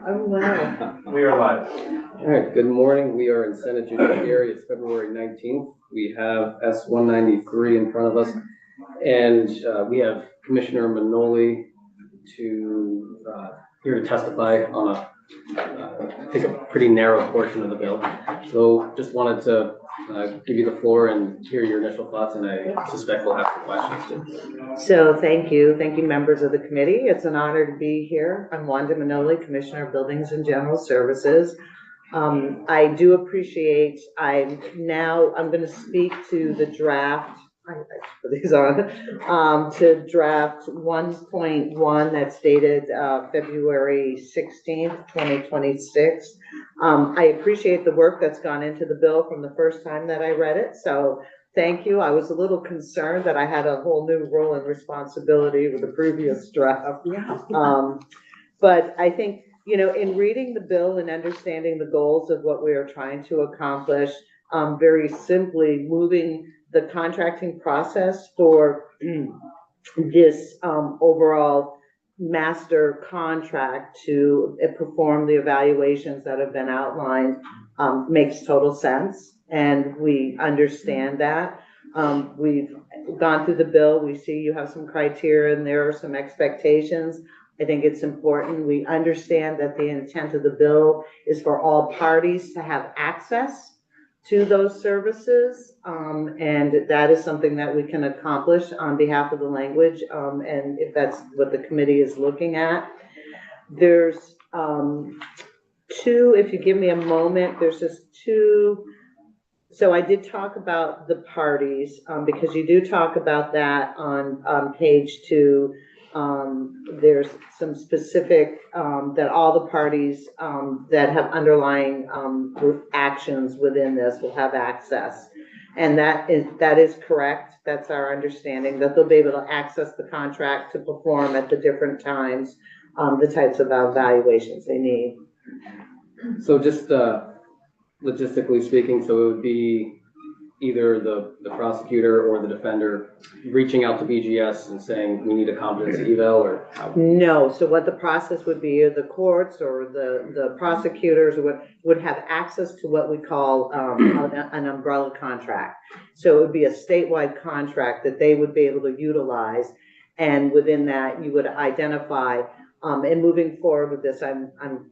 I'm well. We are live. All right, good morning. We are in Senate Judiciary. It's February 19th. We have S-193 in front of us, and we have Commissioner Manoli here to testify on I think a pretty narrow portion of the bill. So just wanted to give you the floor and hear your initial thoughts, and I suspect we'll have some questions too. So thank you members of the committee. It's an honor to be here. I'm Wanda Manoli, Commissioner of Buildings and General Services. I do appreciate, I'm going to speak to the draft, I put these on, to draft 1.1 that's dated February 16th, 2026. I appreciate the work that's gone into the bill from the first time that I read it. So thank you. I was a little concerned that I had a whole new role and responsibility with the previous draft. Yeah. But I think, you know, in reading the bill and understanding the goals of what we are trying to accomplish, very simply moving the contracting process for this overall master contract to perform the evaluations that have been outlined makes total sense. And we understand that. We've gone through the bill. We see you have some criteria and there are some expectations. I think it's important we understand that the intent of the bill is for all parties to have access to those services. And that is something that we can accomplish on behalf of the language. And if that's what the committee is looking at, there's two, if you give me a moment, there's just two. So I did talk about the parties because you do talk about that on page 2. There's some specific that all the parties that have underlying actions within this will have access, and that is correct. That's our understanding, that they'll be able to access the contract to perform at the different times the types of evaluations they need. So just logistically speaking, so it would be either the prosecutor or the defender reaching out to BGS and saying, we need a competency eval, or how? No, so what the process would be, the courts or the prosecutors would have access to what we call an umbrella contract. So it would be a statewide contract that they would be able to utilize. And within that, you would identify, and moving forward with this, I'm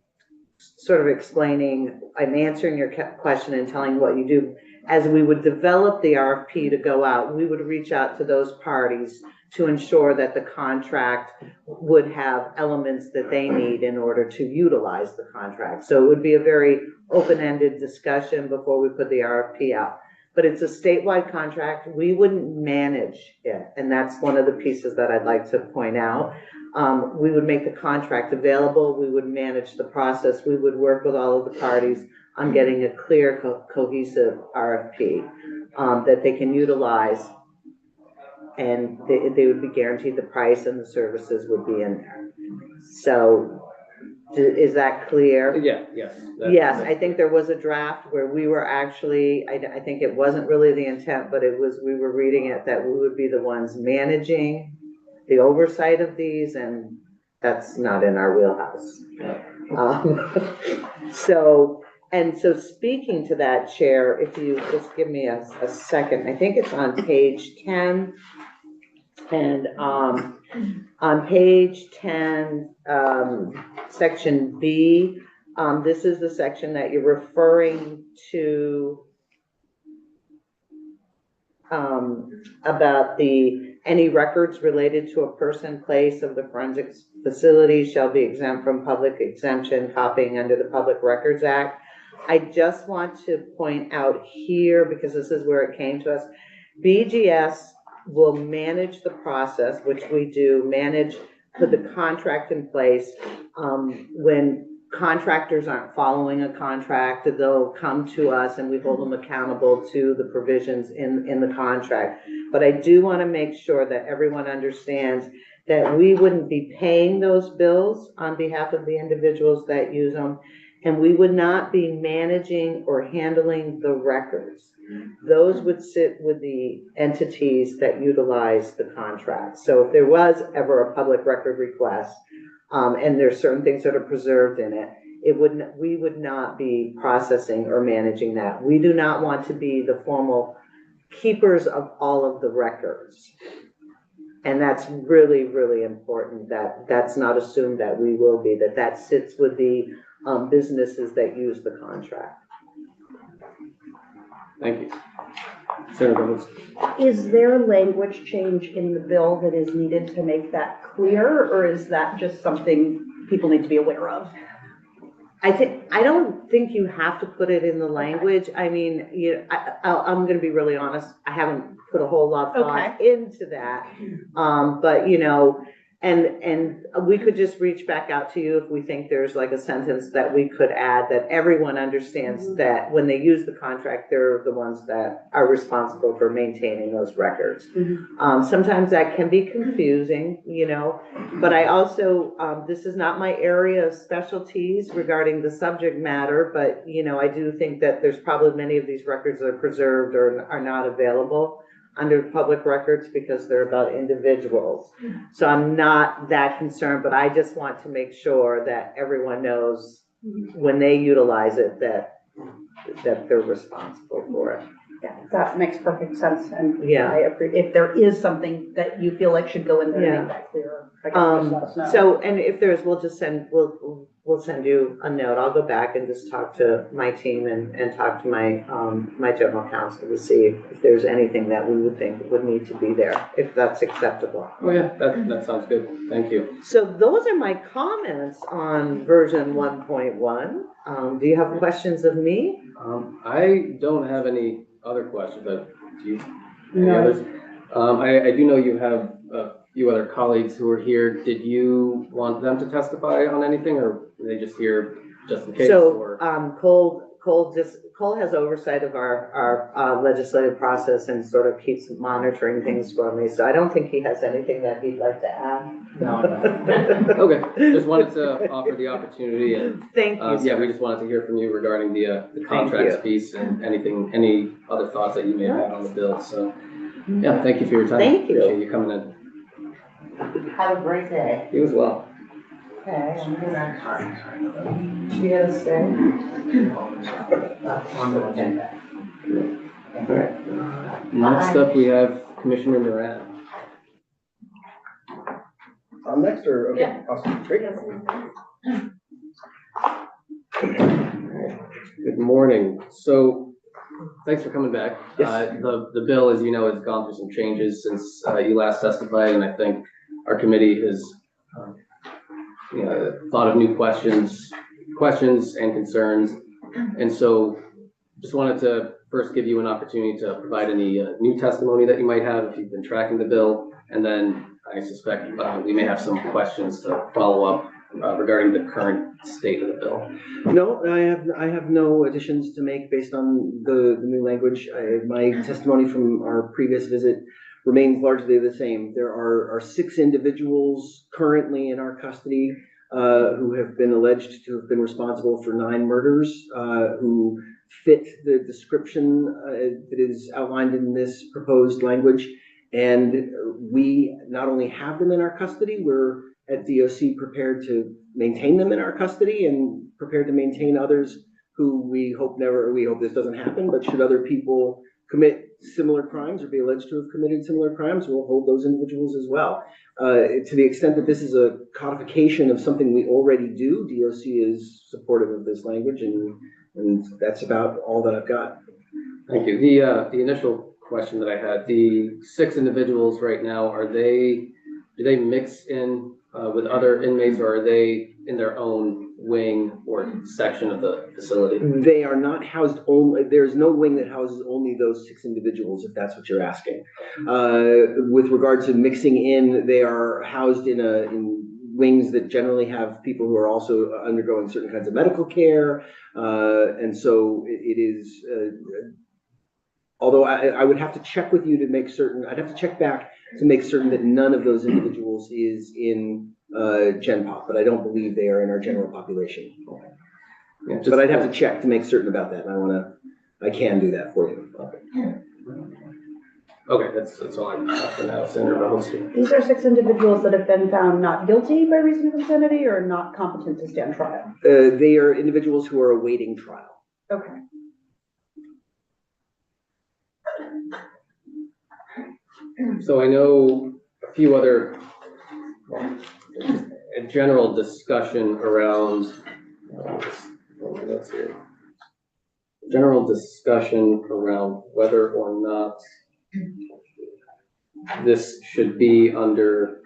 sort of explaining, I'm answering your question and telling what you do. As we would develop the RFP to go out, we would reach out to those parties to ensure that the contract would have elements that they need in order to utilize the contract. So it would be a very open-ended discussion before we put the RFP out. But it's a statewide contract. We wouldn't manage it. And that's one of the pieces that I'd like to point out. We would make the contract available. We would manage the process. We would work with all of the parties on getting a clear, cohesive RFP that they can utilize, and they would be guaranteed the price and the services would be in there. So is that clear? Yeah, yes. Yes, I think there was a draft where we were actually, I think it wasn't really the intent, but it was, we were reading it that we would be the ones managing the oversight of these, and that's not in our wheelhouse. So speaking to that, Chair, if you just give me a second, I think it's on page 10. And on page 10, section B, this is the section that you're referring to about any records related to a person, place of the forensics facility shall be exempt from public exemption copying under the Public Records Act. I just want to point out here, because this is where it came to us, BGS will manage the process, which we do, put the contract in place. When contractors aren't following a contract, they'll come to us and we hold them accountable to the provisions in the contract. But I do want to make sure that everyone understands that we wouldn't be paying those bills on behalf of the individuals that use them, and we would not be managing or handling the records. Those would sit with the entities that utilize the contract. So if there was ever a public record request, and there's certain things that are preserved in it. We would not be processing or managing that. We do not want to be the formal keepers of all of the records. And that's really, really important, that that's not assumed that we will be, that sits with the businesses that use the contract. Thank you. Senator Rhodes. Is there language change in the bill that is needed to make that clear, or is that just something people need to be aware of? I don't think you have to put it in the language. I mean, I'm gonna be really honest, I haven't put a whole lot of thought into that. But and we could just reach back out to you if we think there's like a sentence that we could add, that everyone understands that when they use the contract, they're the ones that are responsible for maintaining those records. Sometimes that can be confusing, but I also, this is not my area of specialties regarding the subject matter, but I do think that there's probably many of these records that are preserved or are not available under public records because they're about individuals. So I'm not that concerned, but I just want to make sure that everyone knows when they utilize it that they're responsible for it. Yeah, that makes perfect sense. And Yeah. I agree. If there is something that you feel like should go in there to make that clearer, I guess just let us know. So, and if there's, we'll send you a note. I'll go back and just talk to my team and talk to my my general counsel to see if there's anything that we would think would need to be there, if that's acceptable. Oh yeah, that sounds good. Thank you. So those are my comments on version 1.1. Do you have questions of me? I don't have any other questions. Do you? Any No. others? I do know you have a few other colleagues who are here. Did you want them to testify on anything, or were they just here just in case? So, Cole has oversight of our legislative process and sort of keeps monitoring things for me. So I don't think he has anything that he'd like to add. No. Okay, just wanted to offer the opportunity, and Thank you. yeah, we just wanted to hear from you regarding the contracts piece and any other thoughts that you may have had on the bill. So yeah, thank you for your time. Thank you. Appreciate you coming in. Have a great day. You as well. Okay, I'm gonna. She has to stay. All right. Next up, we have Commissioner Moran. Next, or, okay, Yeah. awesome, great. Good morning. So, thanks for coming back. Yes. The bill, as you know, has gone through some changes since you last testified, and I think our committee has thought of new questions and concerns. And so, just wanted to first give you an opportunity to provide any new testimony that you might have if you've been tracking the bill, and then I suspect we may have some questions to follow up regarding the current state of the bill. No, I have no additions to make based on the new language. My testimony from our previous visit remains largely the same. There are 6 individuals currently in our custody who have been alleged to have been responsible for 9 murders, who fit the description that is outlined in this proposed language. And we not only have them in our custody, we're at DOC prepared to maintain them in our custody and prepared to maintain others who we hope this doesn't happen, but should other people commit similar crimes or be alleged to have committed similar crimes, we'll hold those individuals as well. To the extent that this is a codification of something we already do, DOC is supportive of this language, and that's about all that I've got. Thank you. The initial question that I had, the 6 individuals right now, do they mix in with other inmates, or are they in their own wing or section of the facility? They are not housed only, there's no wing that houses only those 6 individuals, if that's what you're asking. With regard to mixing in, they are housed in wings that generally have people who are also undergoing certain kinds of medical care. And so it is, although I would have to check with you to make certain, I'd have to check back to make certain that none of those individuals is in Gen Pop, but I don't believe they are in our general population. Yeah, But I'd have to check to make certain about that, and I can do that for you. Okay, that's all I have for now, Senator Rebels. These are 6 individuals that have been found not guilty by reason of insanity or not competent to stand trial. They are individuals who are awaiting trial. Okay. So I know a few other, well, a general discussion around, let's see, general discussion around whether or not this should be under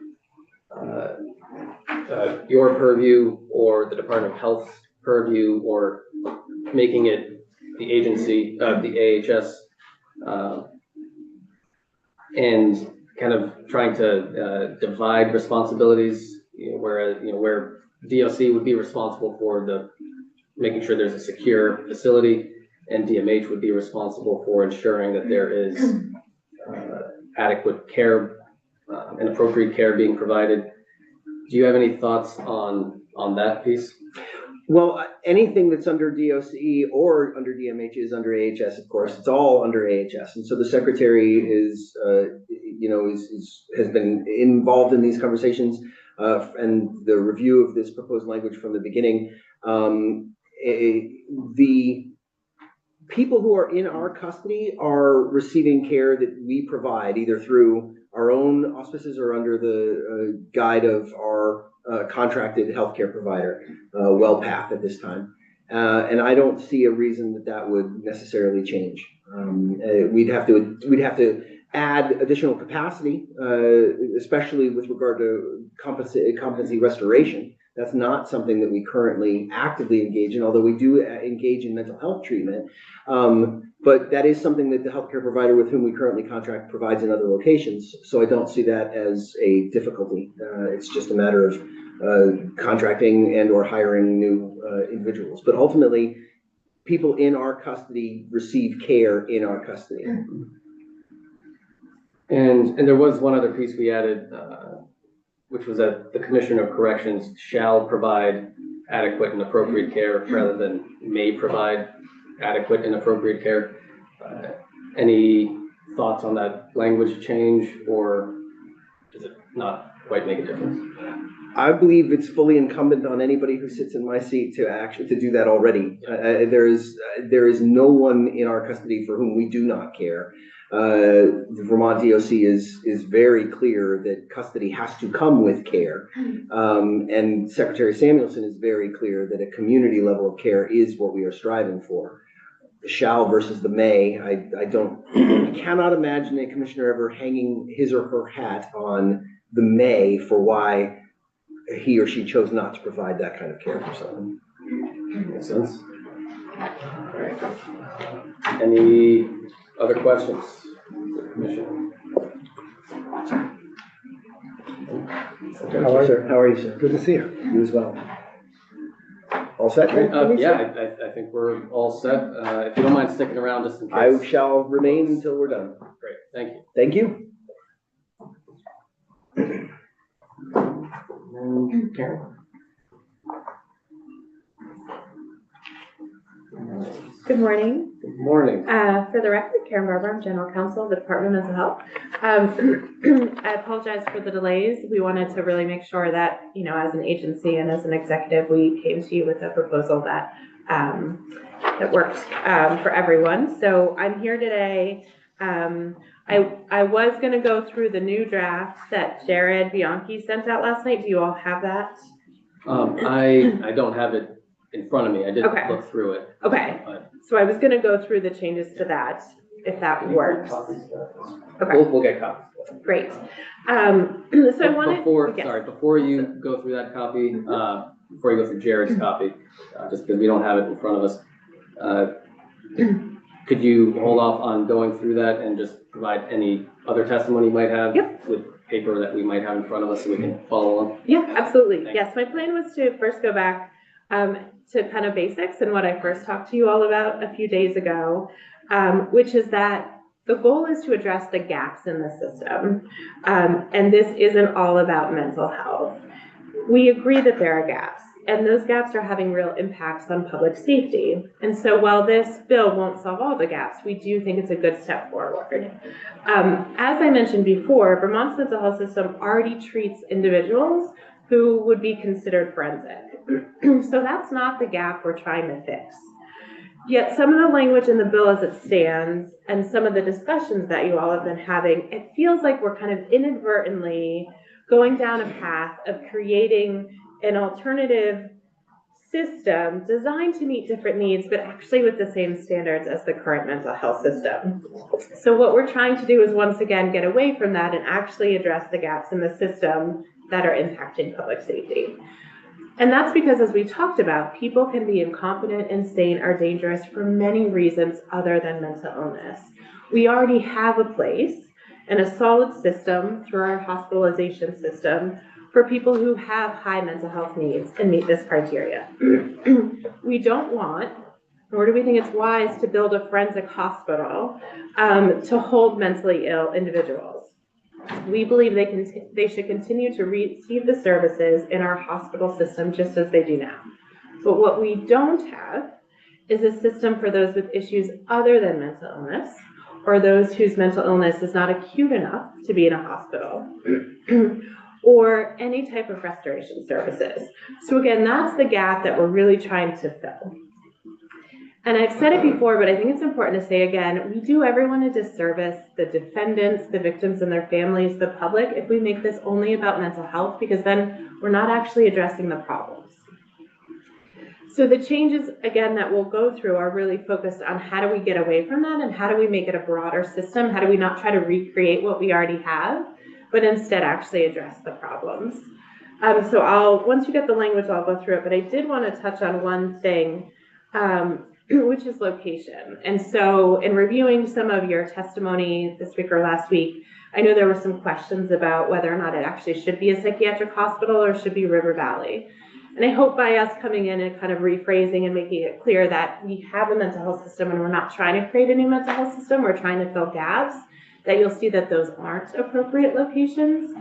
your purview or the Department of Health's purview, or making it the agency of the AHS, and kind of trying to divide responsibilities, where DOC would be responsible for making sure there's a secure facility, and DMH would be responsible for ensuring that there is adequate care and appropriate care being provided. Do you have any thoughts on that piece? Well, anything that's under DOC or under DMH is under AHS, of course. It's all under AHS. And so the secretary is, has been involved in these conversations and the review of this proposed language from the beginning. The people who are in our custody are receiving care that we provide either through our own auspices or under the guide of our contracted healthcare provider, WellPath at this time. And I don't see a reason that would necessarily change. We'd have to add additional capacity, especially with regard to competency restoration. That's not something that we currently actively engage in, although we do engage in mental health treatment. But that is something that the healthcare provider with whom we currently contract provides in other locations. So I don't see that as a difficulty. It's just a matter of contracting and or hiring new individuals. But ultimately, people in our custody receive care in our custody. And there was one other piece we added, which was that the Commissioner of Corrections shall provide adequate and appropriate care rather than may provide adequate and appropriate care. Any thoughts on that language change, or does it not quite make a difference? I believe it's fully incumbent on anybody who sits in my seat to do that already. There is no one in our custody for whom we do not care. The Vermont DOC is very clear that custody has to come with care. And Secretary Samuelson is very clear that a community level of care is what we are striving for. The shall versus the may, I cannot imagine a commissioner ever hanging his or her hat on the may for why he or she chose not to provide that kind of care for someone. Makes sense. Any other questions for the Commission? How are you, sir? Good to see you. You as well. All set? Yeah, I think we're all set. If you don't mind sticking around just in case. I shall remain until we're done. Great, thank you. Thank you. And Karen? Good morning. Good morning. For the record, Karen Barber, I'm General Counsel of the Department of Mental Health. I apologize for the delays. We wanted to really make sure that, as an agency and as an executive, we came to you with a proposal that works for everyone. So I'm here today. I was going to go through the new draft that Jared Bianchi sent out last night. Do you all have that? I don't have it in front of me. I did look through it. Okay. So I was going to go through the changes to that, if that works. Okay. We'll get copies. Great. So I wanted before you go through that copy, before you go through Jared's copy, just because we don't have it in front of us, could you hold off on going through that and just provide any other testimony you might have with paper that we might have in front of us so we can follow along? Yeah, absolutely. Thanks. Yes, my plan was to first go back to kind of basics and what I first talked to you all about a few days ago, which is that the goal is to address the gaps in the system. And this isn't all about mental health. We agree that there are gaps. And those gaps are having real impacts on public safety. And so while this bill won't solve all the gaps, we do think it's a good step forward. As I mentioned before, Vermont's mental health system already treats individuals who would be considered forensic. So that's not the gap we're trying to fix. Yet some of the language in the bill as it stands and some of the discussions that you all have been having, it feels like we're kind of inadvertently going down a path of creating an alternative system designed to meet different needs, but actually with the same standards as the current mental health system. So what we're trying to do is once again get away from that and actually address the gaps in the system that are impacting public safety. And that's because, as we talked about, people can be incompetent, insane, or dangerous for many reasons other than mental illness. We already have a place and a solid system through our hospitalization system for people who have high mental health needs and meet this criteria. We don't want, nor do we think it's wise, to build a forensic hospital to hold mentally ill individuals. We believe they should continue to receive the services in our hospital system just as they do now. But what we don't have is a system for those with issues other than mental illness, or those whose mental illness is not acute enough to be in a hospital, or any type of restoration services. So again, that's the gap that we're really trying to fill. And I've said it before, but I think it's important to say again, we do everyone a disservice, the defendants, the victims and their families, the public, if we make this only about mental health, because then we're not actually addressing the problems. So the changes, again, that we'll go through are really focused on how do we get away from that and how do we make it a broader system? How do we not try to recreate what we already have, but instead actually address the problems? So once you get the language, I'll go through it, but I did want to touch on one thing, which is location. And so in reviewing some of your testimony this week or last week, I know there were some questions about whether or not it actually should be a psychiatric hospital or should be River Valley. And I hope by us coming in and kind of rephrasing and making it clear that we have a mental health system and we're not trying to create a new mental health system, we're trying to fill gaps, that you'll see that those aren't appropriate locations.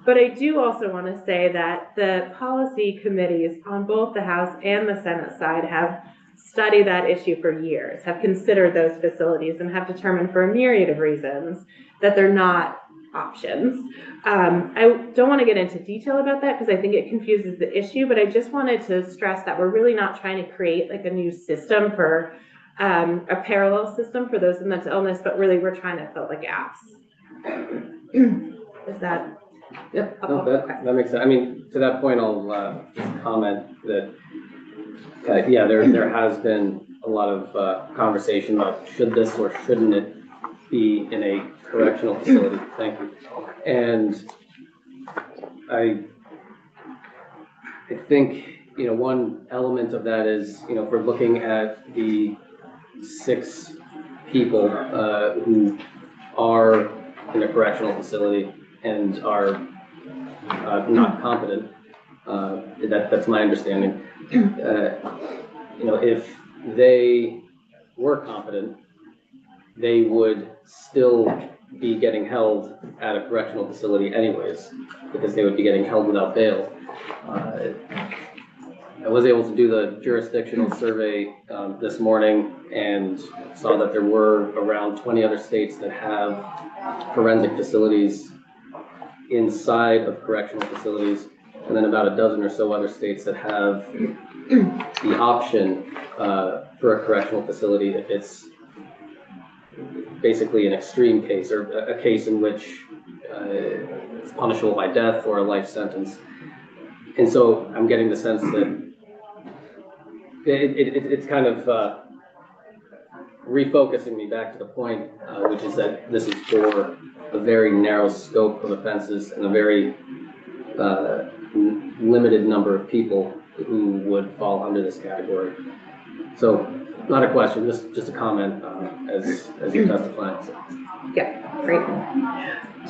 But I do also want to say that the policy committees on both the House and the Senate side have studied that issue for years, have considered those facilities, and have determined for a myriad of reasons that they're not options. I don't want to get into detail about that because I think it confuses the issue, but I just wanted to stress that we're really not trying to create like a new system for a parallel system for those with mental illness, but really we're trying to fill the gaps. Is that? Yep, no, that makes sense. I mean, to that point, I'll just comment that, yeah, there has been a lot of conversation about should this or shouldn't it be in a correctional facility. Thank you. And I think, one element of that is, if we're looking at the 6 people who are in a correctional facility and are not competent, that's my understanding. If they were competent, they would still be getting held at a correctional facility anyways, because they would be getting held without bail. I was able to do the jurisdictional survey this morning and saw that there were around 20 other states that have forensic facilities inside of correctional facilities, and then about a dozen or so other states that have the option for a correctional facility if it's basically an extreme case or a case in which it's punishable by death or a life sentence. And so I'm getting the sense that it's kind of refocusing me back to the point, which is that this is for a very narrow scope of offenses and a very limited number of people who would fall under this category. So, not a question, just a comment as you testify. Yeah, great.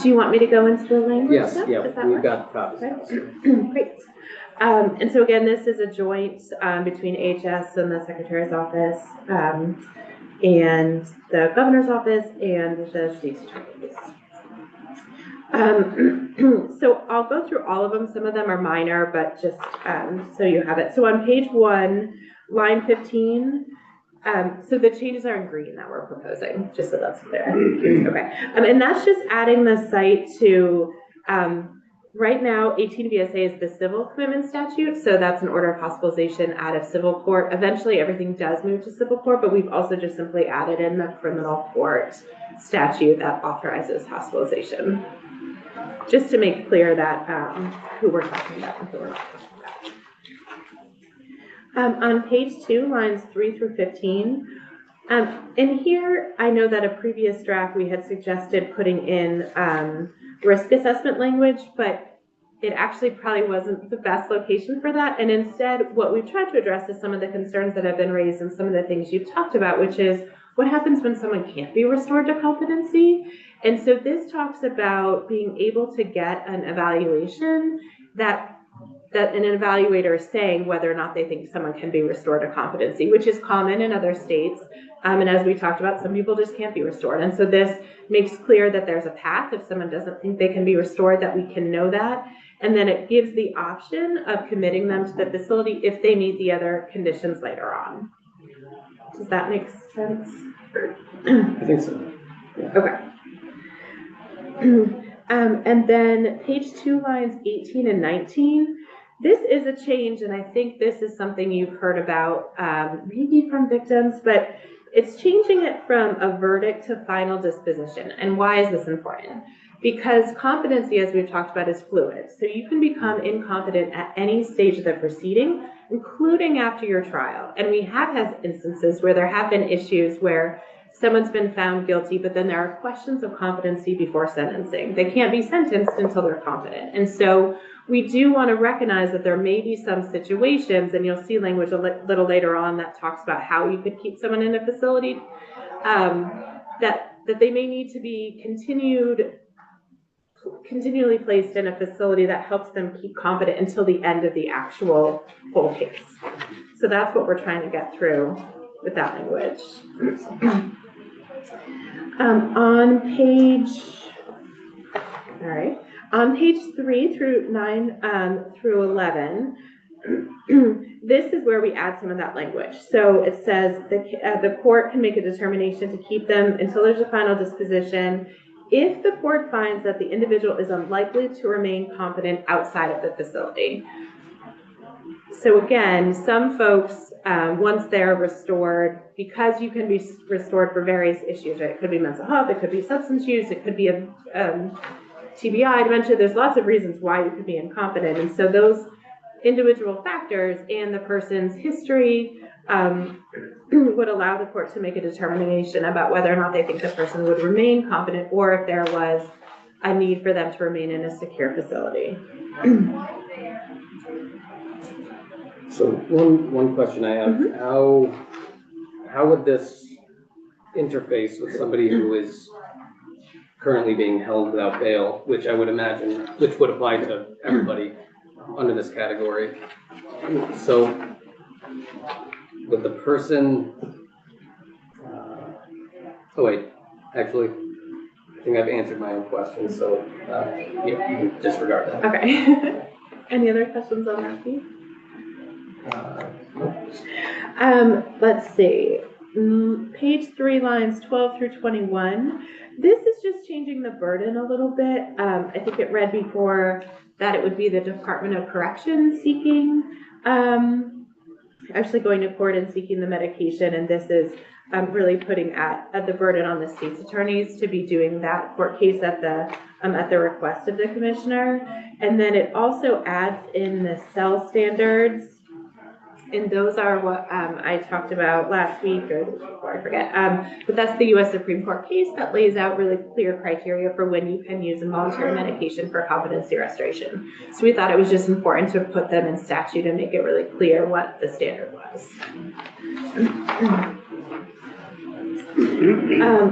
Do you want me to go into the language? Yes, stuff? yeah, we've got copies. Great. And so again, this is a joint between HS and the Secretary's office, and the Governor's office and the State's Attorney's. So I'll go through all of them. Some of them are minor, but just so you have it. So on page 1, line 15, so the changes are in green that we're proposing, just so that's clear. Okay. And that's just adding the site to, right now, 18 VSA is the civil commitment statute. So that's an order of hospitalization out of civil court. Eventually, everything does move to civil court, but we've also just simply added in the criminal court statute that authorizes hospitalization. Just to make clear that who we're talking about and who we're not talking about. On page 2, lines 3 through 15, in here, I know that a previous draft we had suggested putting in risk assessment language, but it actually probably wasn't the best location for that. And instead, what we've tried to address is some of the concerns that have been raised and some of the things you've talked about, which is what happens when someone can't be restored to competency. And so this talks about being able to get an evaluation that an evaluator is saying whether or not they think someone can be restored to competency, which is common in other states. And as we talked about, some people just can't be restored. And so this makes clear that there's a path if someone doesn't think they can be restored, that we can know that. And then it gives the option of committing them to the facility if they meet the other conditions later on. Does that make sense? I think so. Yeah. Okay. And then page 2, lines 18 and 19. This is a change, and I think this is something you've heard about, maybe from victims, but it's changing it from a verdict to final disposition. And why is this important? Because competency, as we've talked about, is fluid. So you can become incompetent at any stage of the proceeding, including after your trial. And we have had instances where there have been issues where someone's been found guilty, but then there are questions of competency before sentencing. They can't be sentenced until they're competent. And so we do want to recognize that there may be some situations, and you'll see language a little later on that talks about how you could keep someone in a facility, that they may need to be continually placed in a facility that helps them keep competent until the end of the actual full case. So that's what we're trying to get through with that language. On page 3 through 9 through 11, this is where we add some of that language. So it says the court can make a determination to keep them until there's a final disposition if the court finds that the individual is unlikely to remain competent outside of the facility. So again, some folks, once they're restored, because you can be restored for various issues, right? It could be mental health, it could be substance use, it could be a TBI, dementia. There's lots of reasons why you could be incompetent. And so those individual factors and the person's history would allow the court to make a determination about whether or not they think the person would remain competent or if there was a need for them to remain in a secure facility. So one question I have, how would this interface with somebody who is currently being held without bail, which I would imagine, which would apply to everybody under this category? So would the person, oh wait, actually, I think I've answered my own question, so you can disregard that. Okay. Any other questions on that piece? Let's see. Page 3, lines 12 through 21. This is just changing the burden a little bit. I think it read before that it would be the Department of Corrections seeking, actually going to court and seeking the medication, and this is really putting at the burden on the state's attorneys to be doing that court case at the request of the commissioner. And then it also adds in the cell standards, and those are what I talked about last week or the week before, I forget. But that's the U.S. Supreme Court case that lays out really clear criteria for when you can use involuntary medication for competency restoration. So we thought it was just important to put them in statute and make it really clear what the standard was.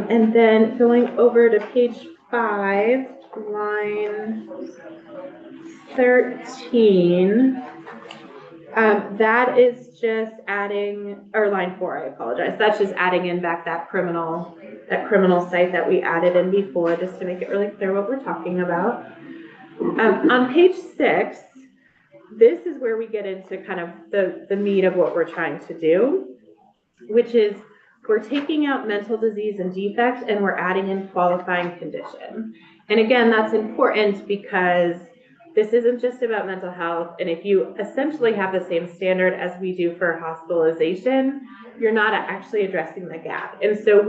And then going over to page 5, line 13. That is just adding, or line 4, I apologize. That's just adding in back that criminal site that we added in before, just to make it really clear what we're talking about. On page 6, this is where we get into kind of the meat of what we're trying to do, which is we're taking out mental disease and defect and we're adding in qualifying condition. And again, that's important because this isn't just about mental health. And if you essentially have the same standard as we do for hospitalization, you're not actually addressing the gap. And so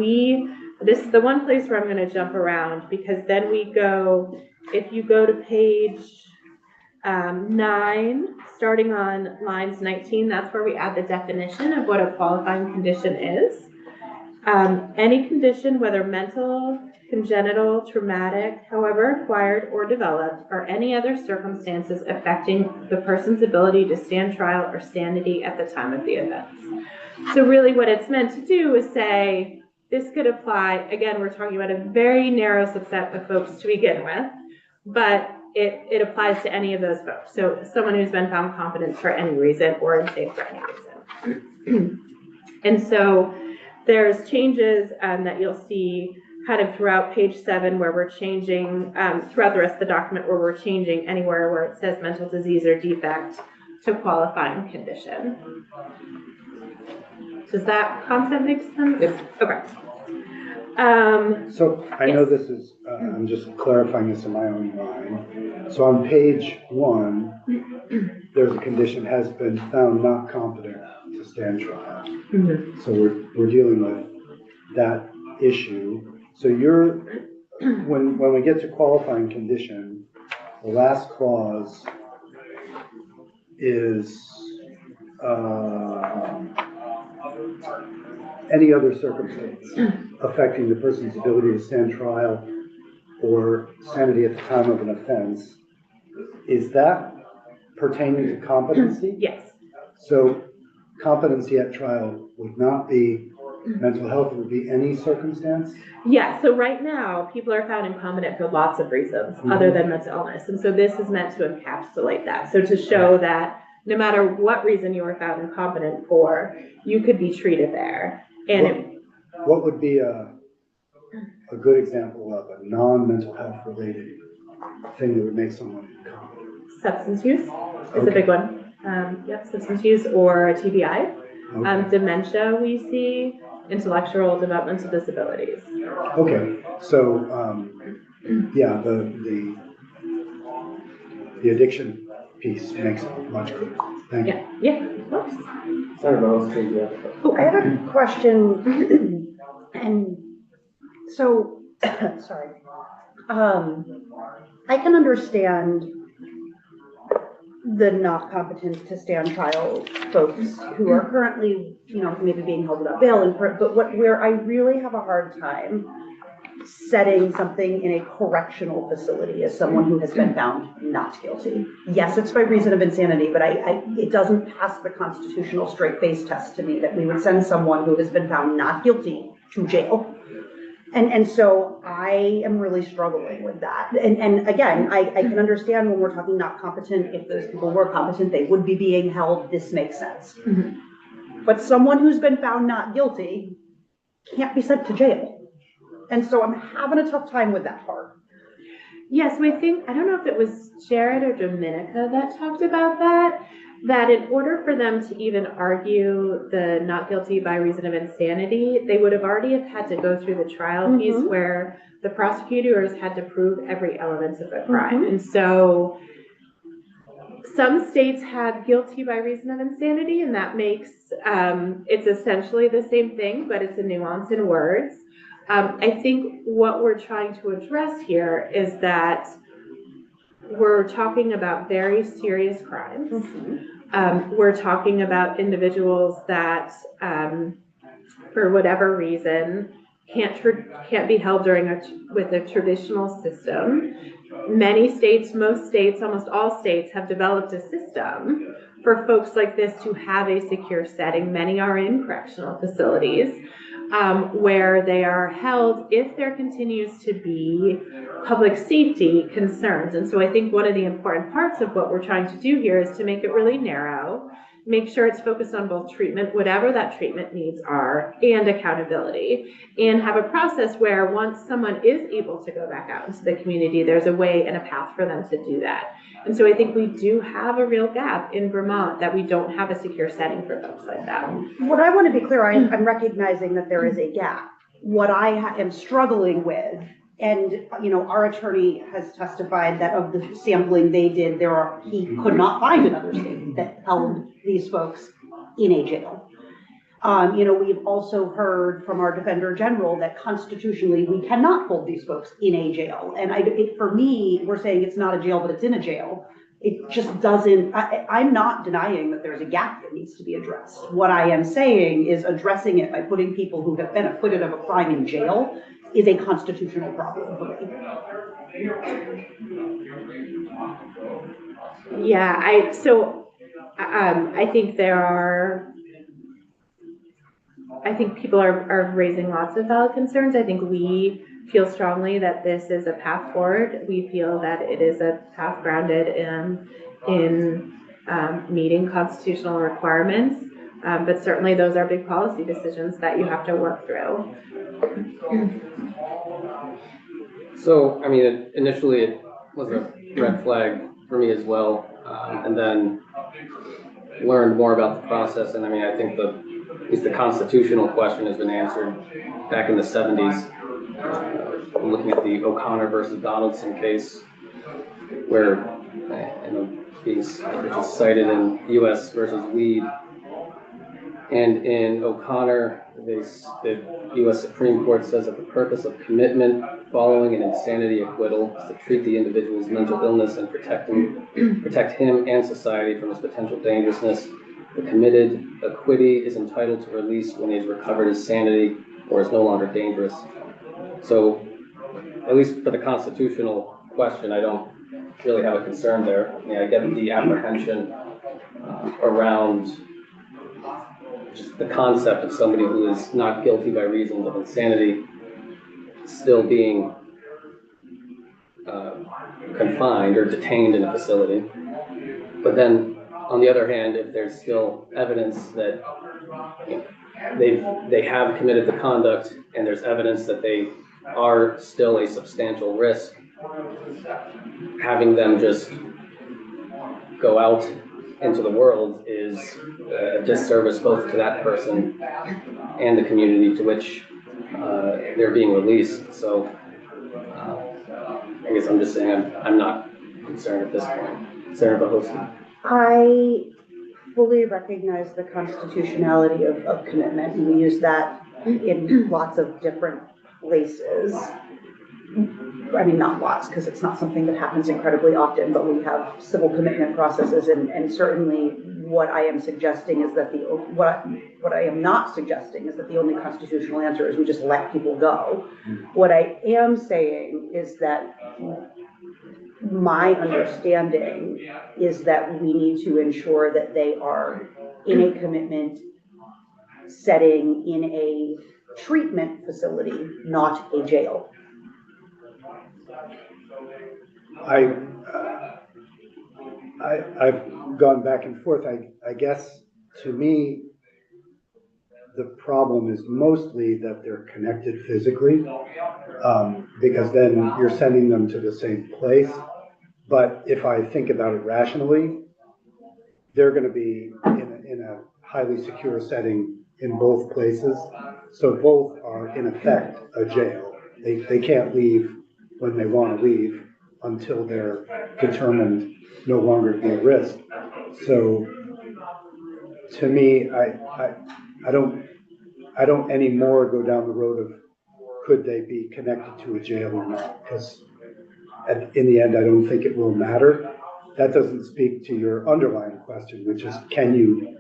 this is the one place where I'm going to jump around, because then we go, if you go to page 9, starting on lines 19, that's where we add the definition of what a qualifying condition is. Any condition, whether mental, congenital, traumatic, however acquired or developed, or any other circumstances affecting the person's ability to stand trial or sanity at the time of the offense. So really what it's meant to do is say, this could apply, again, we're talking about a very narrow subset of folks to begin with, but it applies to any of those folks. So someone who's been found competent for any reason or unsafe for any reason. And so there's changes that you'll see kind of throughout page 7 where we're changing, throughout the rest of the document where we're changing anywhere where it says mental disease or defect to qualifying condition. Does that concept make sense? Yes. Okay. So I know this is, I'm just clarifying this in my own mind. So on page 1, there's a condition has been found not competent to stand trial. Mm-hmm. So we're dealing with that issue. So when we get to qualifying condition, the last clause is any other circumstance affecting the person's ability to stand trial or sanity at the time of an offense. Is that pertaining to competency? Yes. So competency at trial would not be mental health, it would be any circumstance? Yeah, so right now, people are found incompetent for lots of reasons other than mental illness. And so this is meant to encapsulate that. So to show that no matter what reason you were found incompetent for, you could be treated there. And what would be a good example of a non-mental health related thing that would make someone incompetent? Substance use is a big one. Substance use or TBI. Okay. Dementia we see, intellectual developmental disabilities. Okay, so yeah, the addiction piece makes it much clearer. Thank you. Yeah, of course. Sorry, Rose, yeah. I have a question, and so, sorry. I can understand the not competent to stand trial folks who are currently, maybe being held without bail, but where I really have a hard time setting something in a correctional facility as someone who has been found not guilty. Yes, it's by reason of insanity, but it doesn't pass the constitutional straight face test to me that we would send someone who has been found not guilty to jail. And so I am really struggling with that. And again, I can understand when we're talking not competent, if those people were competent, they would be being held. This makes sense. Mm-hmm. But someone who's been found not guilty can't be sent to jail. And so I'm having a tough time with that part. Yes, I don't know if it was Jared or Dominica that talked about that in order for them to even argue the not guilty by reason of insanity, they would have already have had to go through the trial piece where the prosecutors had to prove every element of the crime. And so some states have guilty by reason of insanity, and that makes it's essentially the same thing, but it's a nuance in words. I think what we're trying to address here is that we're talking about very serious crimes. We're talking about individuals that, for whatever reason, can't be held with a traditional system. Many states, most states, almost all states have developed a system for folks like this to have a secure setting. Many are in correctional facilities. Where they are held if there continues to be public safety concerns. And so I think one of the important parts of what we're trying to do here is to make it really narrow, make sure it's focused on both treatment, whatever that treatment needs are, and accountability. And have a process where once someone is able to go back out into the community, there's a way and a path for them to do that. And so I think we do have a real gap in Vermont that we don't have a secure setting for folks like that. What I want to be clear, I'm recognizing that there is a gap. What I am struggling with, and, you know, our attorney has testified that of the sampling they did, he could not find another state that held these folks in a jail. You know, we've also heard from our Defender General that constitutionally we cannot hold these folks in a jail. And for me, we're saying it's not a jail, but it's in a jail. It just doesn't, I'm not denying that there's a gap that needs to be addressed. What I am saying is addressing it by putting people who have been acquitted of a crime in jail is a constitutional problem for me. Yeah, I think I think people are raising lots of valid concerns. I think we feel strongly that this is a path forward. We feel that it is a path grounded in meeting constitutional requirements. But certainly those are big policy decisions that you have to work through. So, I mean, initially it was a red flag for me as well, and then learned more about the process. And I mean, I think at least the constitutional question has been answered back in the 70s. Looking at the O'Connor versus Donaldson case, where which is cited in U.S. versus Weed. And in O'Connor, the U.S. Supreme Court says that the purpose of commitment following an insanity acquittal is to treat the individual's mental illness and protect him and society from his potential dangerousness. The committed acquittee is entitled to release when he has recovered his sanity or is no longer dangerous. So, at least for the constitutional question, I don't really have a concern there. I mean, I get the apprehension around just the concept of somebody who is not guilty by reason of insanity still being confined or detained in a facility. But then, on the other hand, if there's still evidence that they have committed the conduct and there's evidence that they are still a substantial risk, having them just go out into the world is a disservice both to that person and the community to which they're being released. So I guess I'm just saying I'm not concerned at this point. Sarah Bahosi. I fully recognize the constitutionality of commitment, and we use that in lots of different places. I mean, not lots, because it's not something that happens incredibly often, but we have civil commitment processes, and certainly what I am suggesting is that what I am not suggesting is that the only constitutional answer is we just let people go. What I am saying is that my understanding is that we need to ensure that they are in a commitment setting in a treatment facility, not a jail. I've gone back and forth. I guess to me, the problem is mostly that they're connected physically, because then you're sending them to the same place. But if I think about it rationally, they're going to be in a highly secure setting in both places. So both are in effect a jail. They can't leave when they want to leave until they're determined no longer to be a risk. So to me, I don't anymore go down the road of could they be connected to a jail or not, because in the end, I don't think it will matter. That doesn't speak to your underlying question, which is can you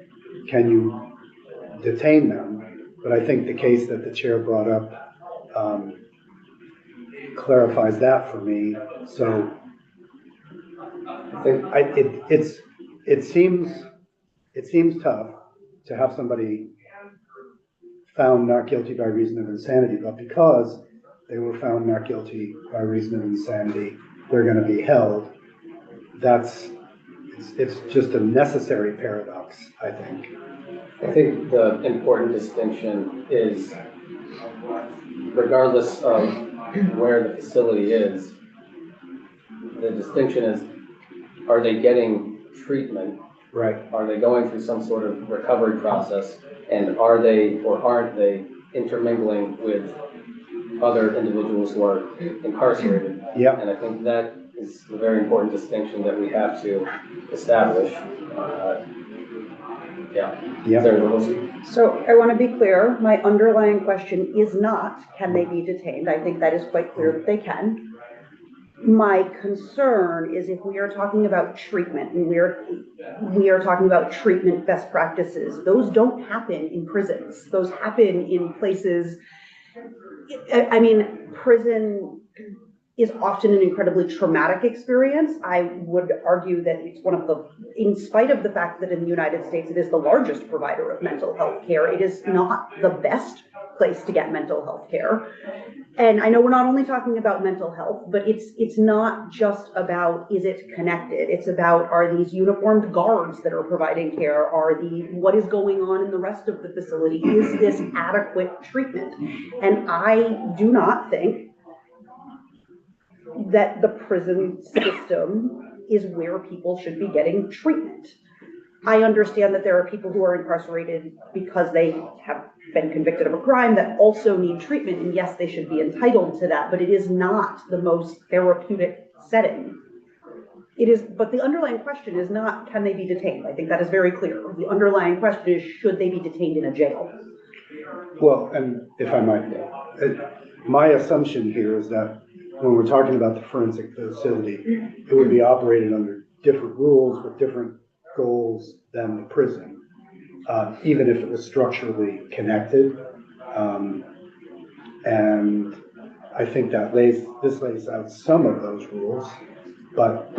detain them? But I think the case that the chair brought up clarifies that for me. So it seems tough to have somebody found not guilty by reason of insanity, but because they were found not guilty by reason of insanity, they're going to be held. It's just a necessary paradox. flux, I think. I think the important distinction is regardless of where the facility is, the distinction is, are they getting treatment? Right. Are they going through some sort of recovery process? And are they or aren't they intermingling with other individuals who are incarcerated? Yep. And I think that is a very important distinction that we have to establish. Yeah. Yep. Senator Wilson? So I want to be clear, my underlying question is not, can they be detained? I think that is quite clear that they can. My concern is if we are talking about treatment and we are talking about treatment best practices, those don't happen in prisons. Those happen in places, I mean, prison is often an incredibly traumatic experience. I would argue that it's one of the, in spite of the fact that in the United States it is the largest provider of mental health care, it is not the best place to get mental health care. And I know we're not only talking about mental health, but it's not just about, is it connected? It's about, are these uniformed guards that are providing care? What is going on in the rest of the facility? Is this adequate treatment? And I do not think that the prison system is where people should be getting treatment. I understand that there are people who are incarcerated because they have been convicted of a crime that also need treatment, and yes, they should be entitled to that, but it is not the most therapeutic setting. It is, but the underlying question is not, can they be detained? I think that is very clear. The underlying question is, should they be detained in a jail? Well, and if I might, my assumption here is that when we're talking about the forensic facility, it would be operated under different rules with different goals than the prison, even if it was structurally connected. And I think that this lays out some of those rules, but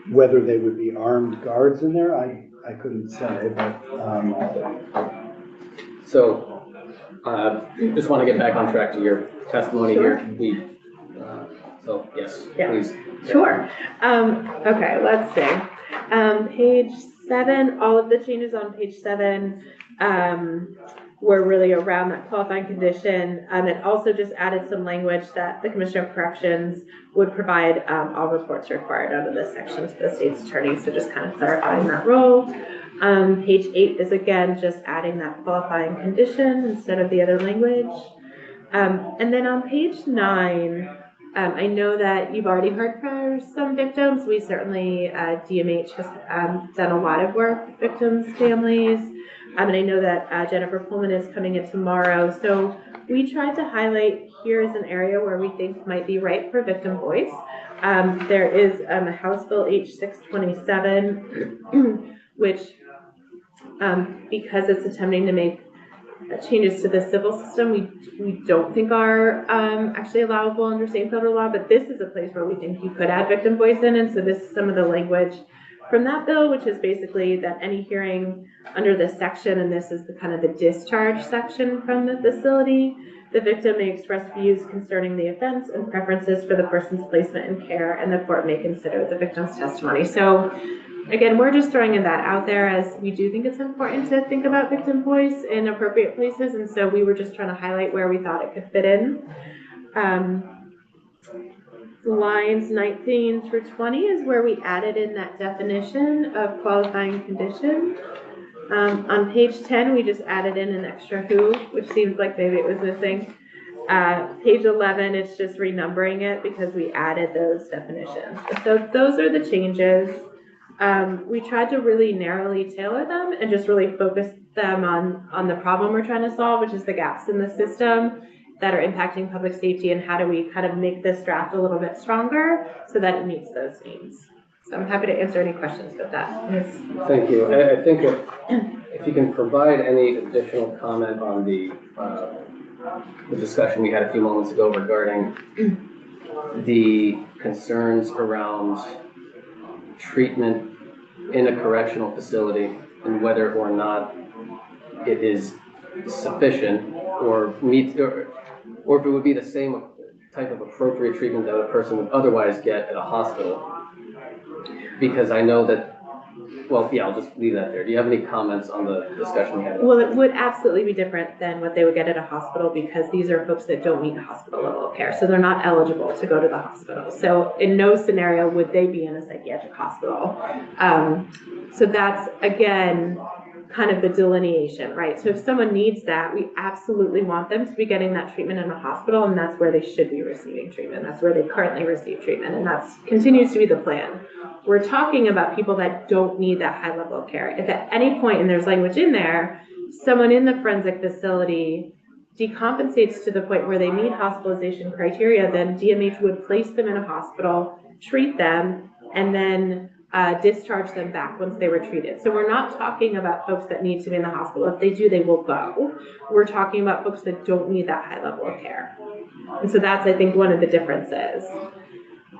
whether they would be armed guards in there, I couldn't say, but. So, just want to get back on track to your testimony here. So, yes, Yeah. please. Sure. Okay, let's see. Page 7, all of the changes on page 7 were really around that qualifying condition. It also just added some language that the Commissioner of Corrections would provide all reports required under this section to the state's attorney, so just kind of clarifying that role. Page 8 is again just adding that qualifying condition instead of the other language. And then on page 9, I know that you've already heard from some victims. We certainly, DMH has done a lot of work with victims' families. And I know that Jennifer Pullman is coming in tomorrow. So we tried to highlight, here's an area where we think might be right for victim voice. There is a House Bill H627, which, because it's attempting to make changes to the civil system, we don't think are actually allowable under state and federal law, but this is a place where we think you could add victim voice in, and so this is some of the language from that bill, which is basically that any hearing under this section, and this is the kind of the discharge section from the facility, the victim may express views concerning the offense and preferences for the person's placement in care, and the court may consider the victim's testimony. So again, we're just throwing that out there as we do think it's important to think about victim voice in appropriate places, and so we were just trying to highlight where we thought it could fit in. Lines 19 through 20 is where we added in that definition of qualifying condition. On page 10, we just added in an extra who, which seems like maybe it was missing. Page 11, it's just renumbering it because we added those definitions. So those are the changes. We tried to really narrowly tailor them and just really focus them on the problem we're trying to solve, which is the gaps in the system that are impacting public safety, and how do we kind of make this draft a little bit stronger so that it meets those needs. So I'm happy to answer any questions about that. Yes. Thank you. I think if you can provide any additional comment on the discussion we had a few moments ago regarding the concerns around treatment in a correctional facility and whether or not it is sufficient or meets, or if it would be the same type of appropriate treatment that a person would otherwise get at a hospital. Because I know that well, yeah, I'll just leave that there. Do you have any comments on the discussion we had? Well, it would absolutely be different than what they would get at a hospital because these are folks that don't meet hospital level of care. So they're not eligible to go to the hospital. So in no scenario would they be in a psychiatric hospital. So that's, again, kind of the delineation, right? So if someone needs that, we absolutely want them to be getting that treatment in a hospital, and that's where they should be receiving treatment. That's where they currently receive treatment, and that continues to be the plan. We're talking about people that don't need that high level of care. If at any point, and there's language in there, someone in the forensic facility decompensates to the point where they meet hospitalization criteria, then DMH would place them in a hospital, treat them, and then discharge them back once they were treated. So we're not talking about folks that need to be in the hospital. If they do, they will go. We're talking about folks that don't need that high level of care. And so that's, I think, one of the differences.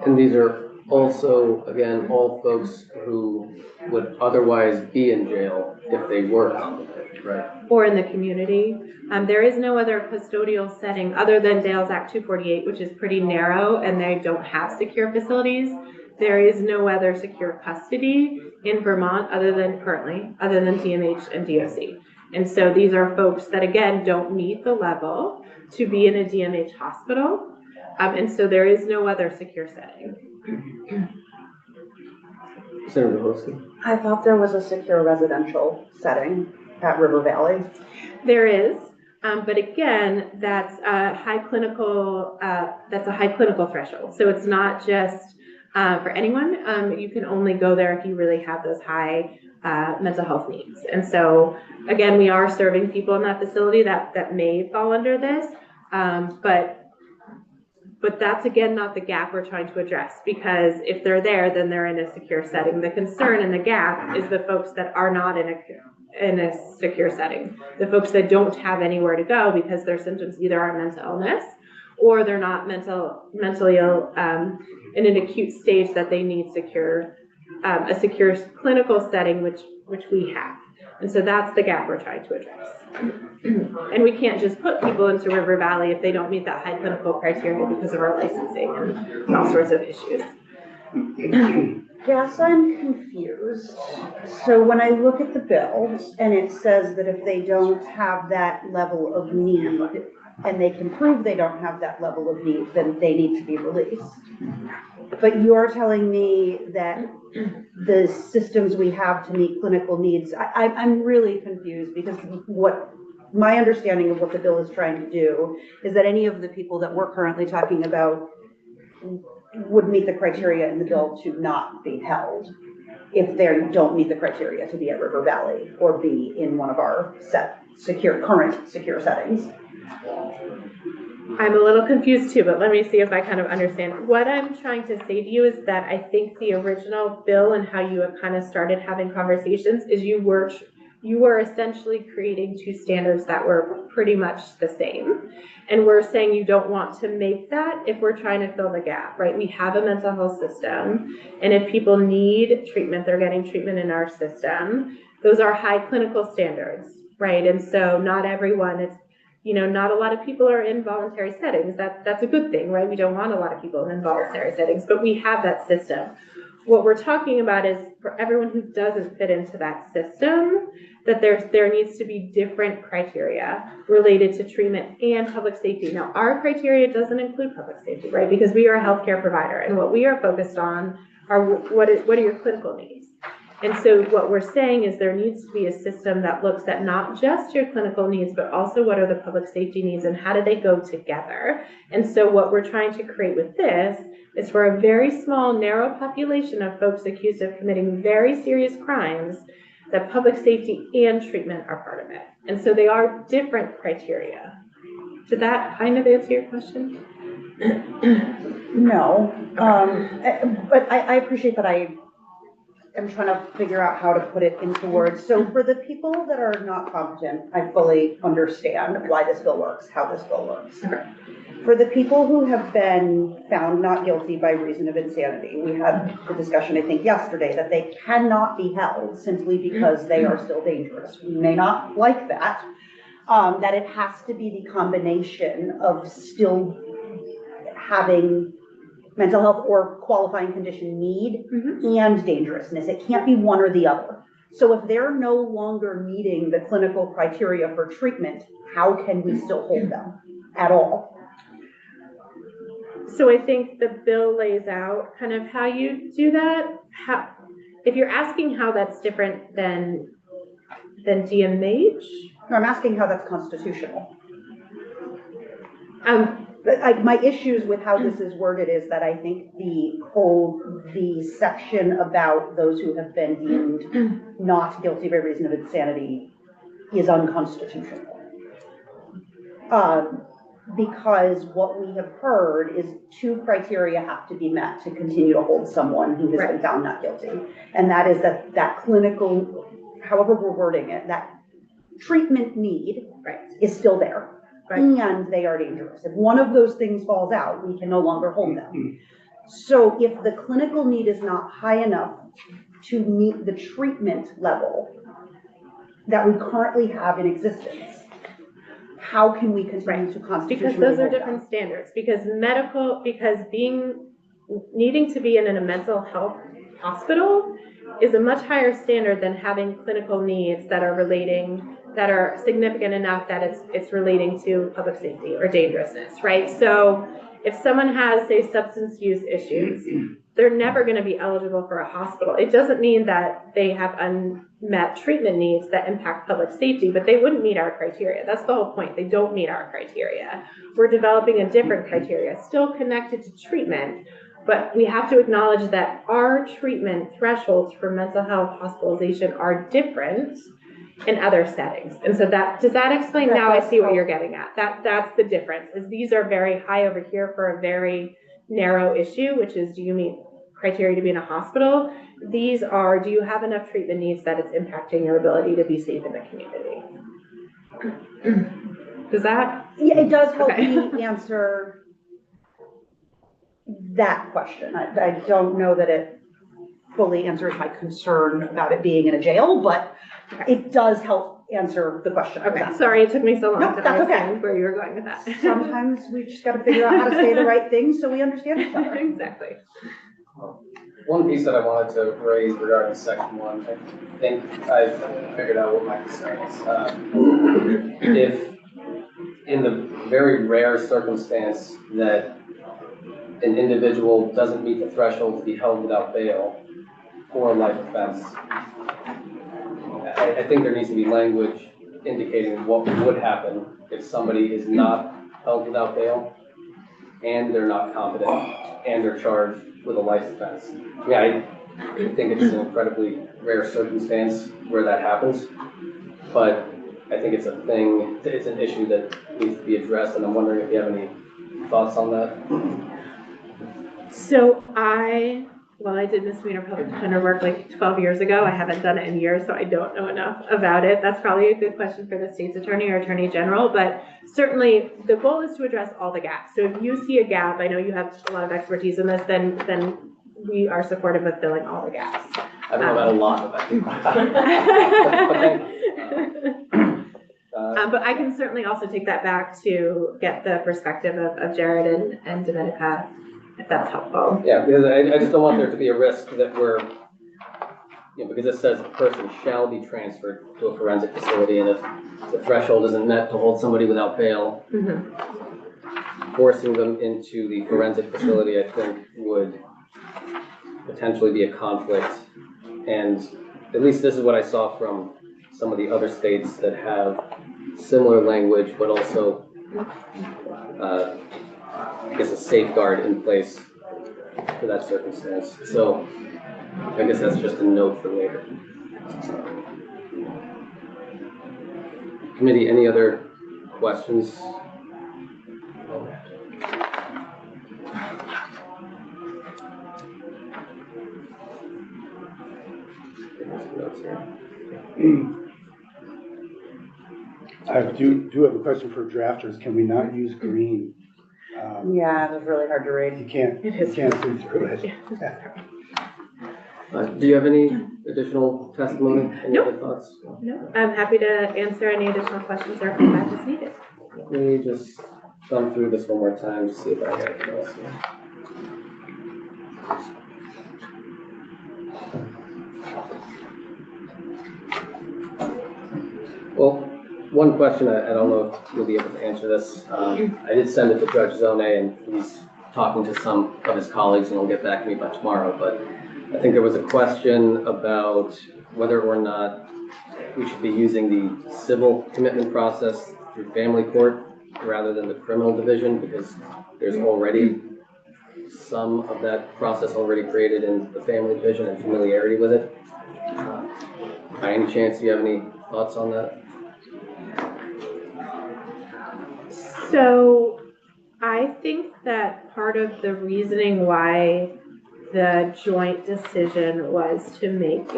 And these are also, again, all folks who would otherwise be in jail if they were competent, right? Or in the community. There is no other custodial setting other than Dale's Act 248, which is pretty narrow, and they don't have secure facilities. There is no other secure custody in Vermont other than DMH and DOC. And so these are folks that, again, don't meet the level to be in a DMH hospital. And so there is no other secure setting. Senator Wilson. I thought there was a secure residential setting at River Valley. There is, but again, that's a high clinical threshold. So it's not just for anyone. You can only go there if you really have those high mental health needs. And so again, we are serving people in that facility that may fall under this, but that's, again, not the gap we're trying to address, because if they're there, then they're in a secure setting. The concern and the gap is the folks that are not in a secure setting, the folks that don't have anywhere to go because their symptoms either are mental illness or they're not mentally ill in an acute stage that they need a secure clinical setting, which we have. And so that's the gap we're trying to address. And we can't just put people into River Valley if they don't meet that high clinical criteria because of our licensing and all sorts of issues. Yes, I'm confused. So when I look at the bill and it says that if they don't have that level of need and they can prove they don't have that level of need, then they need to be released. But you're telling me that the systems we have to meet clinical needs, I'm really confused, because what my understanding of what the bill is trying to do is that any of the people that we're currently talking about would meet the criteria in the bill to not be held if they don't meet the criteria to be at River Valley or be in one of our current secure settings. I'm a little confused too, but let me see if I kind of understand. What I'm trying to say to you is that I think the original bill and how you have kind of started having conversations is you were essentially creating two standards that were pretty much the same. And we're saying you don't want to make that if we're trying to fill the gap, right? We have a mental health system, and if people need treatment, they're getting treatment in our system. Those are high clinical standards, right? And so not everyone, not a lot of people are in voluntary settings. That's a good thing, right? We don't want a lot of people in involuntary settings, but we have that system. What we're talking about is for everyone who doesn't fit into that system, that there needs to be different criteria related to treatment and public safety. Now, our criteria doesn't include public safety, right? Because we are a healthcare provider, and what we are focused on are what are your clinical needs. And so what we're saying is there needs to be a system that looks at not just your clinical needs, but also what are the public safety needs and how do they go together. And so what we're trying to create with this is for a very small, narrow population of folks accused of committing very serious crimes, that public safety and treatment are part of it. And so they are different criteria. Did that kind of answer your question? No, but I appreciate that. I'm trying to figure out how to put it into words. So for the people that are not competent, I fully understand why this bill works, how this bill works. For the people who have been found not guilty by reason of insanity, we had the discussion, I think, yesterday, that they cannot be held simply because they are still dangerous. We may not like that, that it has to be the combination of still having mental health or qualifying condition need Mhm. and dangerousness. It can't be one or the other. So if they're no longer meeting the clinical criteria for treatment, how can we still hold them at all? So I think the bill lays out kind of how you do that. How, if you're asking how that's different than DMH, No, I'm asking how that's constitutional. um, My issues with how this is worded is that I think the section about those who have been deemed not guilty by reason of insanity is unconstitutional. Because what we have heard is 2 criteria have to be met to continue to hold someone who has been Right. found not guilty. And that is that clinical, however we're wording it, that treatment need right, is still there. Right. And they are dangerous. If one of those things falls out, we can no longer hold them. So if the clinical need is not high enough to meet the treatment level that we currently have in existence, how can we continue to constitutionally because those are hold them? different standards, because needing to be in a mental health hospital is a much higher standard than having clinical needs that are significant enough that it's relating to public safety or dangerousness, right? So if someone has, say, substance use issues, they're never going to be eligible for a hospital. It doesn't mean that they have unmet treatment needs that impact public safety, but they wouldn't meet our criteria. That's the whole point. They don't meet our criteria. We're developing a different criteria, still connected to treatment, but we have to acknowledge that our treatment thresholds for mental health hospitalization are different in other settings. And so does that explain? Now I see what you're getting at. That's the difference, is these are very high over here for a very narrow issue, which is, do you meet criteria to be in a hospital? These are, do you have enough treatment needs that it's impacting your ability to be safe in the community? Does that? Yeah, it does help Okay. me answer that question. I don't know that it fully answers my concern about it being in a jail, but it does help answer the question. Okay, sorry it took me so long No, to that's okay. understand where you were going with that. Sometimes we just gotta figure out how to say the right things so we understand each other. Exactly. One piece that I wanted to raise regarding section 1, I think I've figured out what my concern is. If in the very rare circumstance that an individual doesn't meet the threshold to be held without bail for a life offense, I think there needs to be language indicating what would happen if somebody is not held without bail and they're not competent and they're charged with a life offense. I think it's an incredibly rare circumstance where that happens, but I think it's an issue that needs to be addressed, and I'm wondering if you have any thoughts on that? So I did misdemeanor public defender work like 12 years ago. I haven't done it in years, so I don't know enough about it. That's probably a good question for the state's attorney or attorney general, but certainly the goal is to address all the gaps. So if you see a gap, I know you have a lot of expertise in this, then we are supportive of filling all the gaps. I don't know about a lot of that. But I can certainly also take that back to get the perspective of Jared and Domenica, if that's helpful. Yeah, because I just don't want there to be a risk that because it says a person shall be transferred to a forensic facility, and if the threshold isn't met to hold somebody without bail, forcing them into the forensic facility, I think, would potentially be a conflict. And at least this is what I saw from some of the other states that have similar language, but also, I guess, a safeguard in place for that circumstance. So I guess that's just a note for later. Committee, any other questions? I do have a question for drafters. Can we not use green? Yeah, it was really hard to read. You can't see through it. Do you have any additional testimony? Any other thoughts? No, I'm happy to answer any additional questions or feedback as needed. Let me just thumb through this one more time to see if I got anything else. Well, one question, I don't know if you'll be able to answer this. I did send it to Judge Zone, and he's talking to some of his colleagues, and he'll get back to me by tomorrow. But I think there was a question about whether or not we should be using the civil commitment process through family court rather than the criminal division, because there's already some of that process already created in the family division and familiarity with it. By any chance, do you have any thoughts on that? So I think that part of the reasoning why the joint decision was to make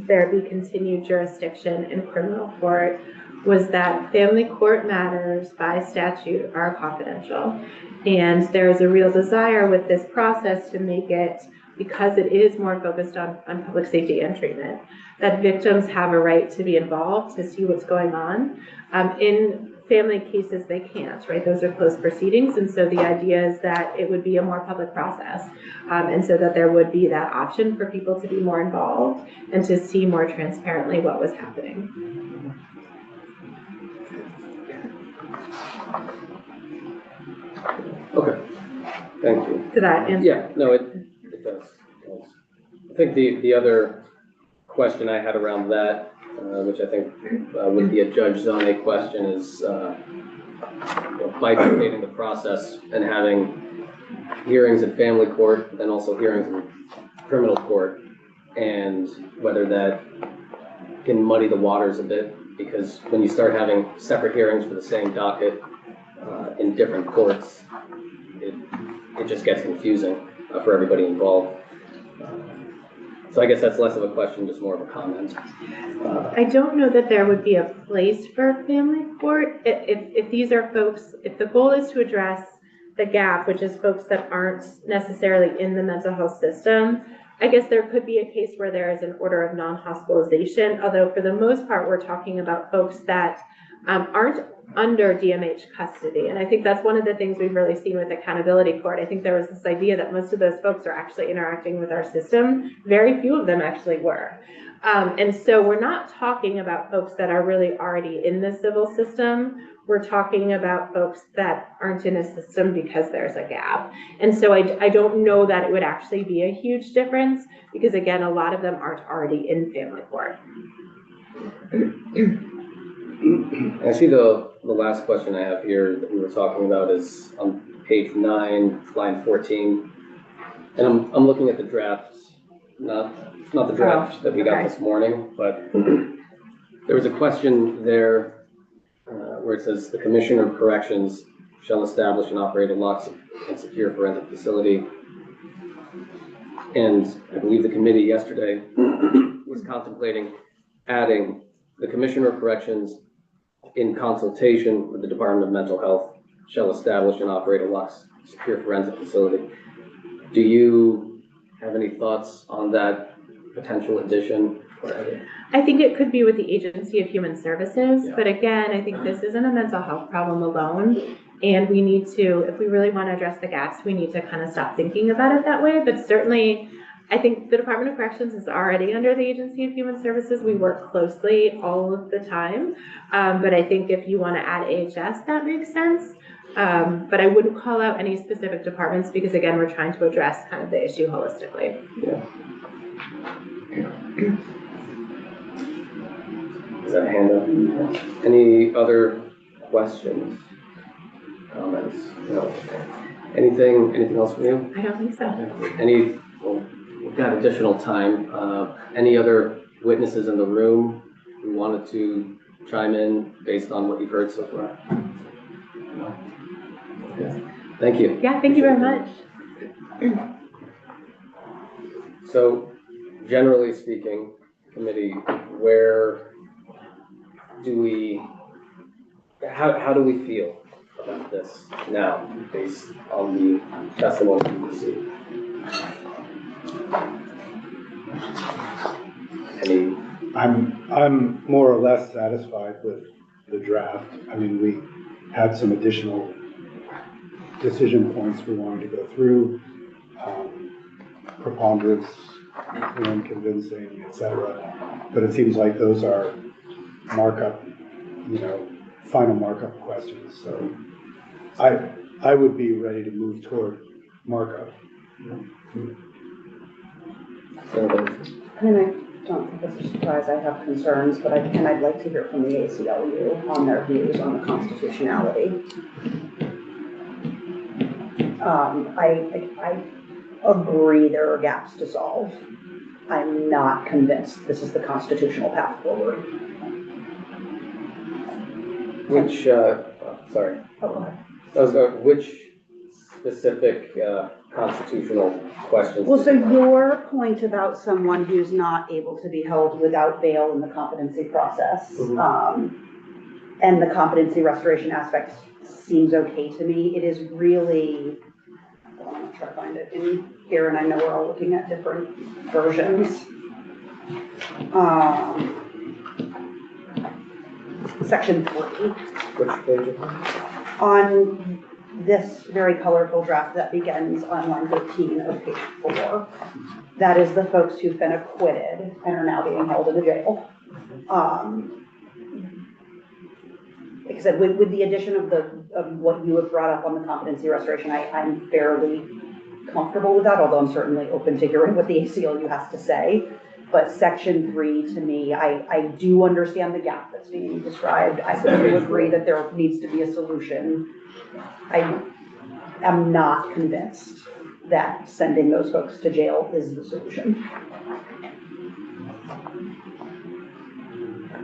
there be continued jurisdiction in criminal court was that family court matters by statute are confidential. And there's a real desire with this process to make it, because it is more focused on public safety and treatment, that victims have a right to be involved, to see what's going on. In family cases, they can't, right? Those are closed proceedings. And so the idea is that it would be a more public process. And so that there would be that option for people to be more involved and to see more transparently what was happening. Okay, thank you. Did that answer? Yeah, no, it does. I think the other question I had around that, which I think would be a Judge Zone question, is bifurcating the process and having hearings in family court and also hearings in criminal court, and whether that can muddy the waters a bit, because when you start having separate hearings for the same docket in different courts, it just gets confusing for everybody involved. So I guess that's less of a question, just more of a comment. I don't know that there would be a place for family court. If these are folks, if the goal is to address the gap, which is folks that aren't necessarily in the mental health system, I guess there could be a case where there is an order of non-hospitalization, although for the most part, we're talking about folks that aren't under DMH custody. And I think that's one of the things we've really seen with accountability court. I think there was this idea that most of those folks are actually interacting with our system. Very few of them actually were. And so we're not talking about folks that are really already in the civil system. We're talking about folks that aren't in a system because there's a gap. And so I don't know that it would actually be a huge difference, because again, a lot of them aren't already in family court. I see the last question I have here that we were talking about is on page 9, line 14. And I'm looking at the draft, not the draft that we got this morning, but there was a question there where it says the Commissioner of Corrections shall establish and operate a locked and secure forensic facility. And I believe the committee yesterday was contemplating adding the Commissioner of Corrections, in consultation with the Department of Mental Health, shall establish and operate a locked, secure forensic facility. Do you have any thoughts on that potential addition? I think it could be with the Agency of Human Services, Yeah. but again, I think this isn't a mental health problem alone. And we need to, if we really want to address the gaps, we need to kind of stop thinking about it that way. But certainly, I think the Department of Corrections is already under the Agency of Human Services. We work closely all of the time. But I think if you want to add AHS, that makes sense. But I wouldn't call out any specific departments, because again, we're trying to address kind of the issue holistically. Yeah. Is that a hand up? Any other questions, comments? No. Anything else from you? I don't think so. Well, we've got additional time. Any other witnesses in the room who wanted to chime in based on what you've heard so far? No? Okay. Thank you. Yeah, thank you very much. So, generally speaking, committee, how do we feel about this now, based on the testimony we received? I'm more or less satisfied with the draft. I mean, we had some additional decision points we wanted to go through. preponderance, clear and convincing, et cetera. But it seems like those are markup, final markup questions. So I would be ready to move toward markup. I mean, I don't think it's a surprise I have concerns, but I'd like to hear from the ACLU on their views on the constitutionality. I agree there are gaps to solve. I'm not convinced this is the constitutional path forward. Which, sorry, Oh, go ahead. which specific constitutional questions? Well, so your point about someone who's not able to be held without bail in the competency process, and the competency restoration aspect seems okay to me. It is really, I'm gonna try to find it in here, and I know we're all looking at different versions. Section 3. Which page? On this very colorful draft that begins on line 13 of page 4. That is the folks who've been acquitted and are now being held in the jail. Like I said, with the addition of what you have brought up on the competency restoration, I'm fairly comfortable with that, although I'm certainly open to hearing what the ACLU has to say. But section 3, to me, I do understand the gap that's being described. I do agree that there needs to be a solution. I am not convinced that sending those folks to jail is the solution.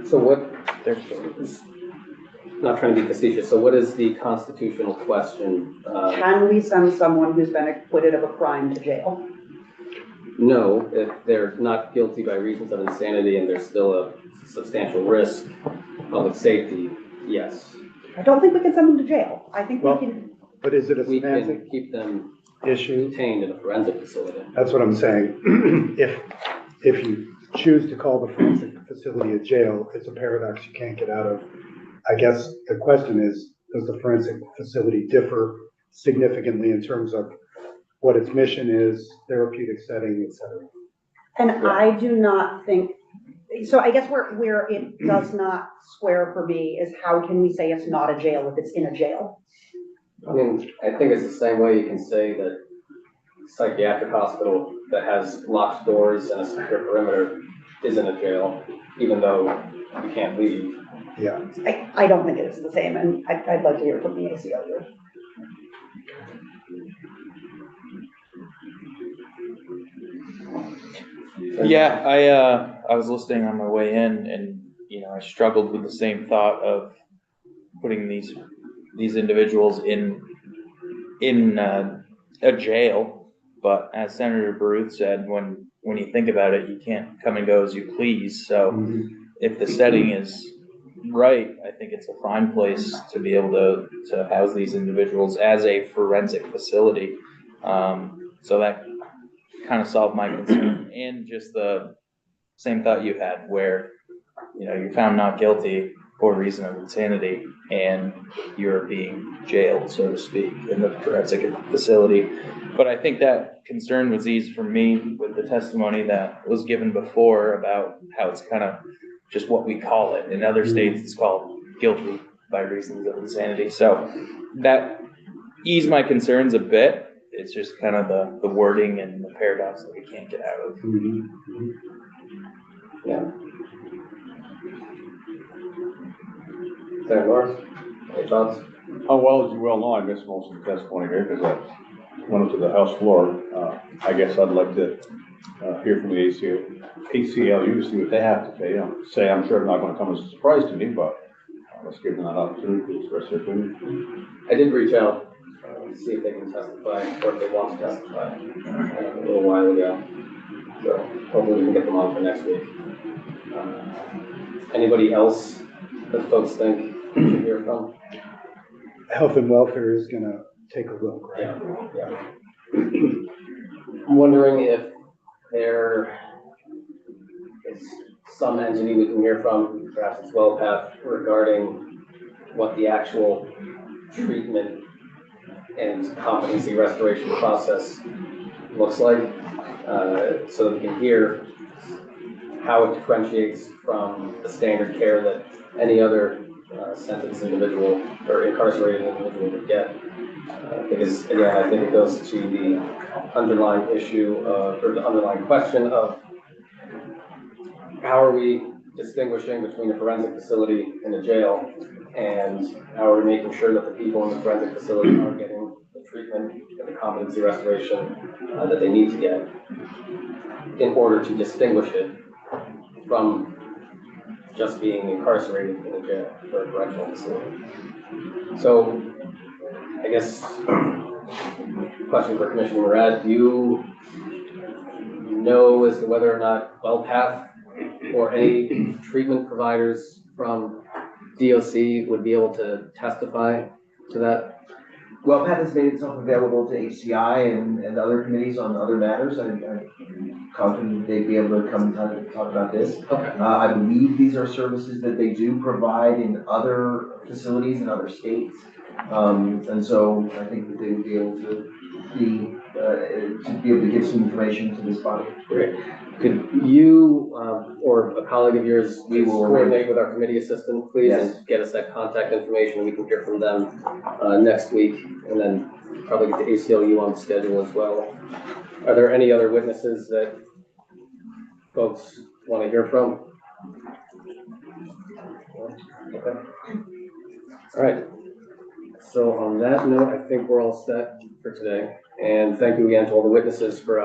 So what, not trying to be facetious, so what is the constitutional question? Can we send someone who's been acquitted of a crime to jail? No, if they're not guilty by reasons of insanity and there's still a substantial risk, public safety, yes. I don't think we can send them to jail. I think we can. But is it a We semantic can keep them issue? detained in a forensic facility. That's what I'm saying. If you choose to call the forensic facility a jail, it's a paradox you can't get out of. I guess the question is, does the forensic facility differ significantly in terms of what its mission is, therapeutic setting, et cetera? And I do not think, so I guess where it does not square for me is how can we say it's not a jail if it's in a jail? I mean, I think it's the same way you can say that psychiatric hospital that has locked doors and a secure perimeter isn't a jail, even though you can't leave. Yeah. I don't think it is the same, and I'd like to hear from the ACLU. Yeah, I was listening on my way in, and I struggled with the same thought of putting these individuals in a jail. But as Senator Baruth said, when you think about it, you can't come and go as you please. So if the setting is right, I think it's a fine place to be able to house these individuals as a forensic facility. So that kind of solved my concern, and just the same thought you had where, you're found not guilty for reason of insanity and you're being jailed, so to speak, in the forensic facility. But I think that concern was eased for me with the testimony that was given before about how it's kind of just what we call it. In other states, it's called guilty by reasons of insanity. So that eased my concerns a bit. It's just kind of the wording and the paradox that we can't get out of. Yeah. Senator Norris, any thoughts? Oh, well, as you well know, I missed most of the testimony here because I went up to the House floor. I guess I'd like to hear from the ACLU to see what they have to say. I'm sure it's not going to come as a surprise to me, but let's give them that opportunity to express their opinion. I did reach out to see if they can testify or if they want to testify a little while ago. So hopefully we can get them on for next week. Anybody else that folks think we should hear from? Health and welfare is gonna take a look, right? Yeah. I'm wondering if there is some entity we can hear from, perhaps it's WellPath, regarding what the actual treatment and competency restoration process looks like, so that we can hear how it differentiates from the standard care that any other sentenced individual or incarcerated individual would get. Because again, I think it goes to the underlying issue of, or the underlying question of how are we distinguishing between a forensic facility and a jail? And how are we making sure that the people in the forensic facility are getting the treatment and the competency restoration that they need to get in order to distinguish it from just being incarcerated in a jail or a correctional facility. So, I guess, question for Commissioner Murad, do you know as to whether or not WellPath or any treatment providers from DOC would be able to testify to that? Well, Pat has made itself available to HCI and other committees on other matters. I'm confident they'd be able to come and talk about this. Okay. I believe these are services that they do provide in other facilities in other states. And so I think that they would be able to give some information to this body. Great. Could you, or a colleague of yours, We will coordinate with our committee assistant, please, Yes. and get us that contact information, and we can hear from them next week, and then probably get the ACLU on the schedule as well. Are there any other witnesses that folks want to hear from? Okay. All right. So on that note, I think we're all set for today, and thank you again to all the witnesses for